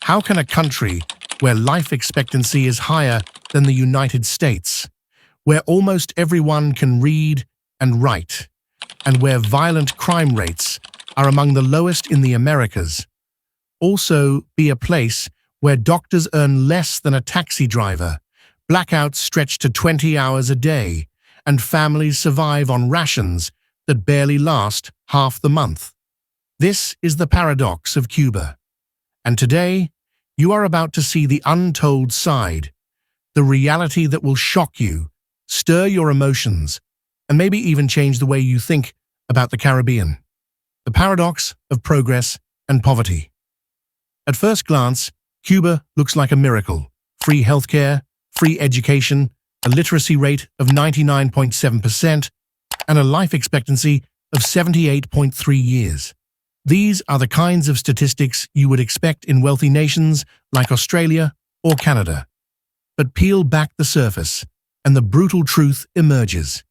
How can a country where life expectancy is higher than the United States, where almost everyone can read and write, and where violent crime rates are among the lowest in the Americas, also be a place where doctors earn less than a taxi driver, blackouts stretch to 20 hours a day, and families survive on rations that barely last half the month? This is the paradox of Cuba. And today, you are about to see the untold side, the reality that will shock you, stir your emotions, and maybe even change the way you think about the Caribbean. The paradox of progress and poverty. At first glance, Cuba looks like a miracle. Free healthcare, free education, a literacy rate of 99.7%, and a life expectancy of 78.3 years. These are the kinds of statistics you would expect in wealthy nations like Australia or Canada. But peel back the surface, and the brutal truth emerges.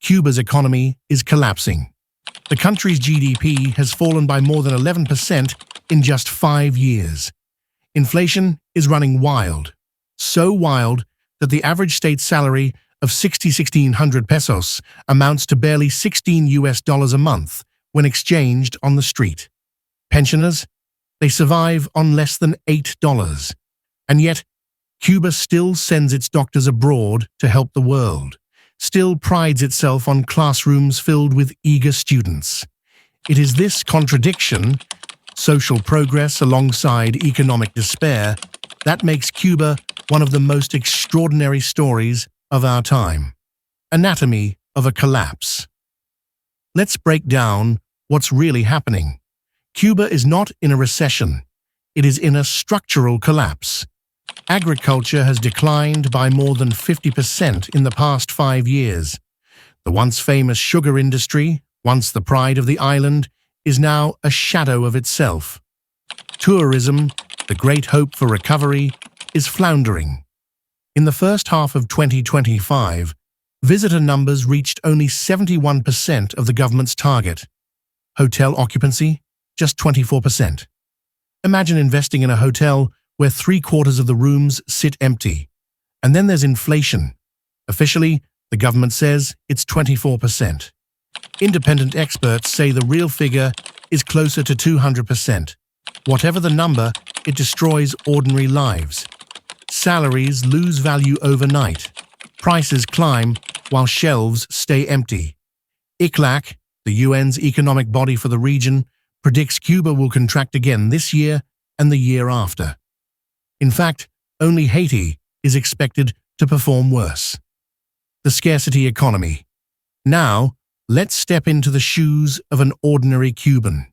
Cuba's economy is collapsing. The country's GDP has fallen by more than 11% in just 5 years. Inflation is running wild, so wild that the average state salary of 1,600 pesos amounts to barely $16 a month when exchanged on the street. Pensioners, they survive on less than $8. And yet, Cuba still sends its doctors abroad to help the world, still prides itself on classrooms filled with eager students. It is this contradiction, social progress alongside economic despair, that makes Cuba one of the most extraordinary stories of our time. Anatomy of a collapse. Let's break down what's really happening. Cuba is not in a recession. It is in a structural collapse. Agriculture has declined by more than 50% in the past 5 years. The once famous sugar industry, once the pride of the island, is now a shadow of itself. Tourism, the great hope for recovery, is floundering. In the first half of 2025, visitor numbers reached only 71% of the government's target. Hotel occupancy, just 24%. Imagine investing in a hotel where 3/4 of the rooms sit empty. And then there's inflation. Officially, the government says it's 24%. Independent experts say the real figure is closer to 200%. Whatever the number, it destroys ordinary lives. Salaries lose value overnight. Prices climb while shelves stay empty. ICLAC, the UN's economic body for the region, predicts Cuba will contract again this year and the year after. In fact, only Haiti is expected to perform worse. The scarcity economy. Now, let's step into the shoes of an ordinary Cuban.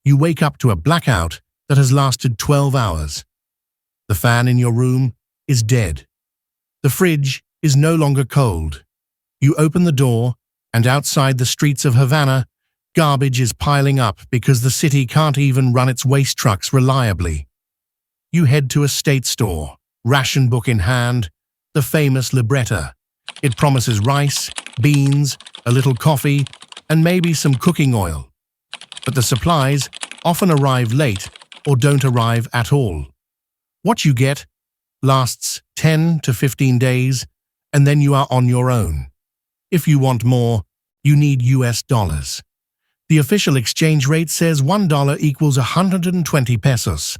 You wake up to a blackout that has lasted 12 hours. The fan in your room is dead. The fridge is no longer cold. You open the door, and outside the streets of Havana, garbage is piling up because the city can't even run its waste trucks reliably. You head to a state store, ration book in hand, the famous libretta. It promises rice, beans, a little coffee, and maybe some cooking oil. But the supplies often arrive late or don't arrive at all. What you get lasts 10 to 15 days, and then you are on your own. If you want more, you need US dollars. The official exchange rate says $1 equals 120 pesos,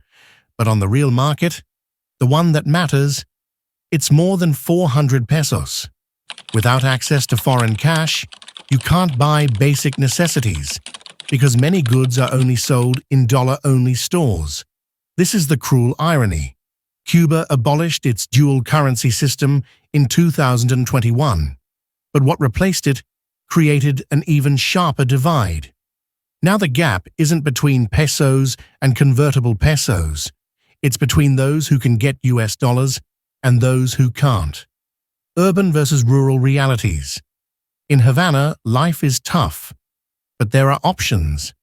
but on the real market, the one that matters, it's more than 400 pesos. Without access to foreign cash, you can't buy basic necessities, because many goods are only sold in dollar-only stores. This is the cruel irony. Cuba abolished its dual currency system in 2021, but what replaced it created an even sharper divide. Now the gap isn't between pesos and convertible pesos. It's between those who can get US dollars and those who can't. Urban versus rural realities. In Havana, life is tough, but there are options.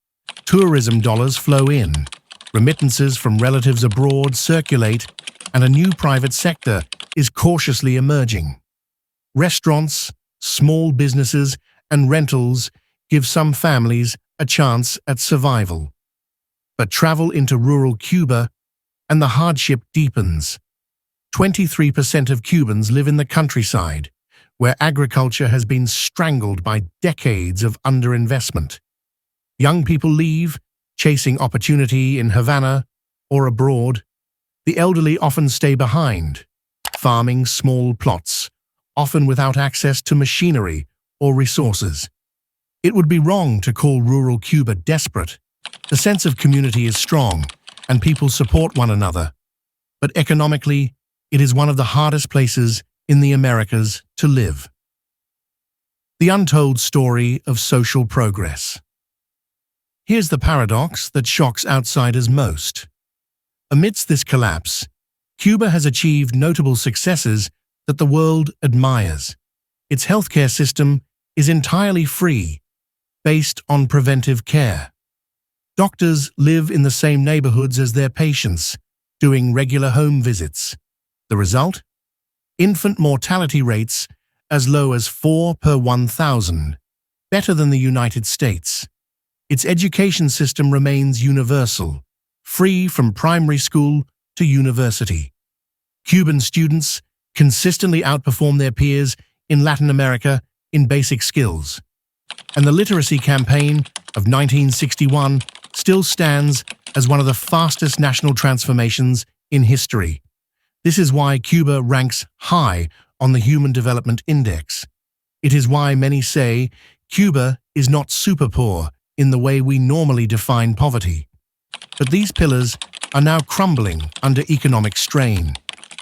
Tourism dollars flow in, remittances from relatives abroad circulate, and a new private sector is cautiously emerging. Restaurants, small businesses, and rentals give some families a chance at survival. But travel into rural Cuba and the hardship deepens. 23% of Cubans live in the countryside, where agriculture has been strangled by decades of underinvestment. Young people leave, chasing opportunity in Havana or abroad. The elderly often stay behind, farming small plots, often without access to machinery or resources. It would be wrong to call rural Cuba desperate. The sense of community is strong, and people support one another. But economically, it is one of the hardest places in the Americas to live. The untold story of social progress. Here's the paradox that shocks outsiders most. Amidst this collapse, Cuba has achieved notable successes that the world admires. Its healthcare system is entirely free, based on preventive care. Doctors live in the same neighborhoods as their patients, doing regular home visits. The result? Infant mortality rates as low as 4 per 1,000, better than the United States. Its education system remains universal, free from primary school to university. Cuban students consistently outperform their peers in Latin America in basic skills. And the literacy campaign of 1961 still stands as one of the fastest national transformations in history. This is why Cuba ranks high on the Human Development Index. It is why many say Cuba is not super poor in the way we normally define poverty. But these pillars are now crumbling under economic strain.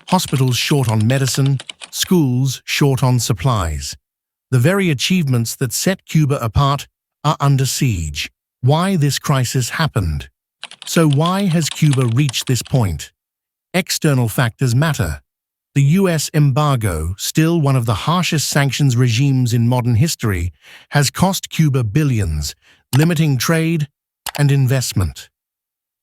Hospitals short on medicine, schools short on supplies. The very achievements that set Cuba apart are under siege. Why this crisis happened? So why has Cuba reached this point? External factors matter. The US embargo, still one of the harshest sanctions regimes in modern history, has cost Cuba billions, limiting trade and investment.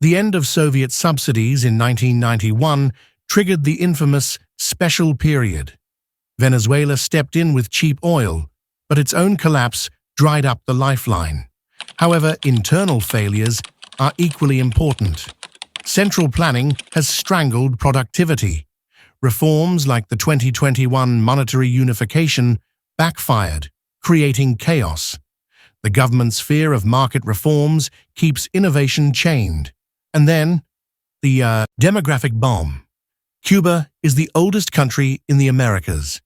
The end of Soviet subsidies in 1991 triggered the infamous special period. Venezuela stepped in with cheap oil, but its own collapse dried up the lifeline. However, internal failures are equally important. Central planning has strangled productivity. Reforms like the 2021 monetary unification backfired, creating chaos. The government's fear of market reforms keeps innovation chained. And then, the demographic bomb. Cuba is the oldest country in the Americas.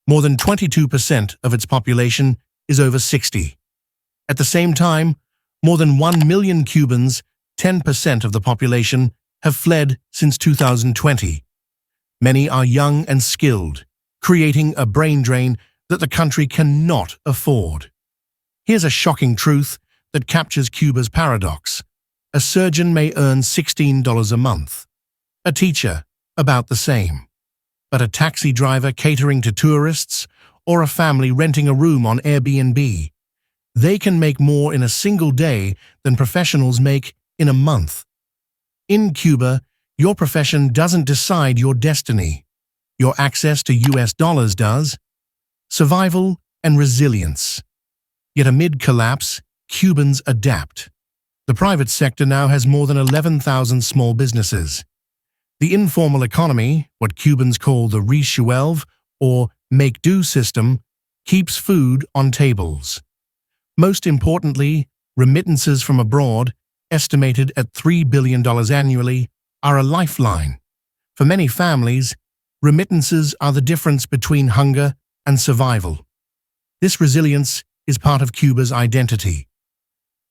More than 22% of its population is over 60. At the same time, more than 1 million Cubans, 10% of the population, have fled since 2020. Many are young and skilled, creating a brain drain that the country cannot afford. Here's a shocking truth that captures Cuba's paradox. A surgeon may earn $16 a month. A teacher, about the same. But a taxi driver catering to tourists or a family renting a room on Airbnb, they can make more in a single day than professionals make in a month. In Cuba, your profession doesn't decide your destiny. Your access to US dollars does. Survival and resilience. Yet amid collapse, Cubans adapt. The private sector now has more than 11,000 small businesses. The informal economy, what Cubans call the resuelve or make-do system, keeps food on tables. Most importantly, remittances from abroad, estimated at $3 billion annually, are a lifeline. For many families, remittances are the difference between hunger and survival. This resilience is part of Cuba's identity.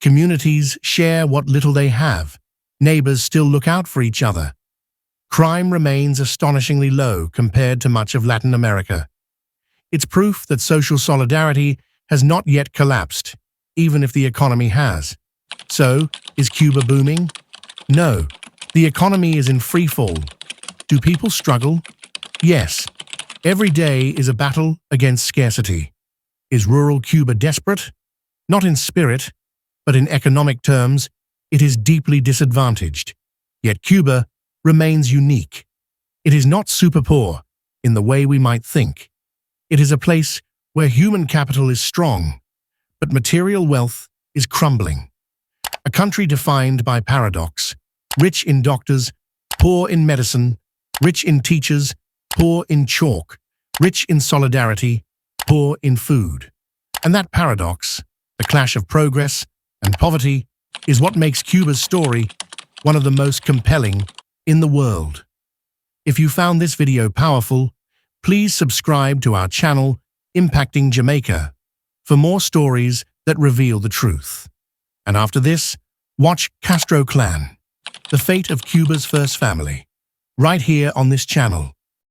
Communities share what little they have. Neighbors still look out for each other. Crime remains astonishingly low compared to much of Latin America. It's proof that social solidarity has not yet collapsed, even if the economy has. So, is Cuba booming? No. The economy is in free fall. Do people struggle? Yes. Every day is a battle against scarcity. Is rural Cuba desperate? Not in spirit, but in economic terms, it is deeply disadvantaged. Yet Cuba remains unique. It is not super poor in the way we might think. It is a place where human capital is strong, but material wealth is crumbling. A country defined by paradox, rich in doctors poor in medicine, rich in teachers, poor in chalk, rich in solidarity, poor in food. And that paradox, the clash of progress and poverty, is what makes Cuba's story one of the most compelling in the world. If you found this video powerful, please subscribe to our channel, Impacting Jamaica, for more stories that reveal the truth. And after this, watch Castro Clan, the fate of Cuba's first family, right here on this channel.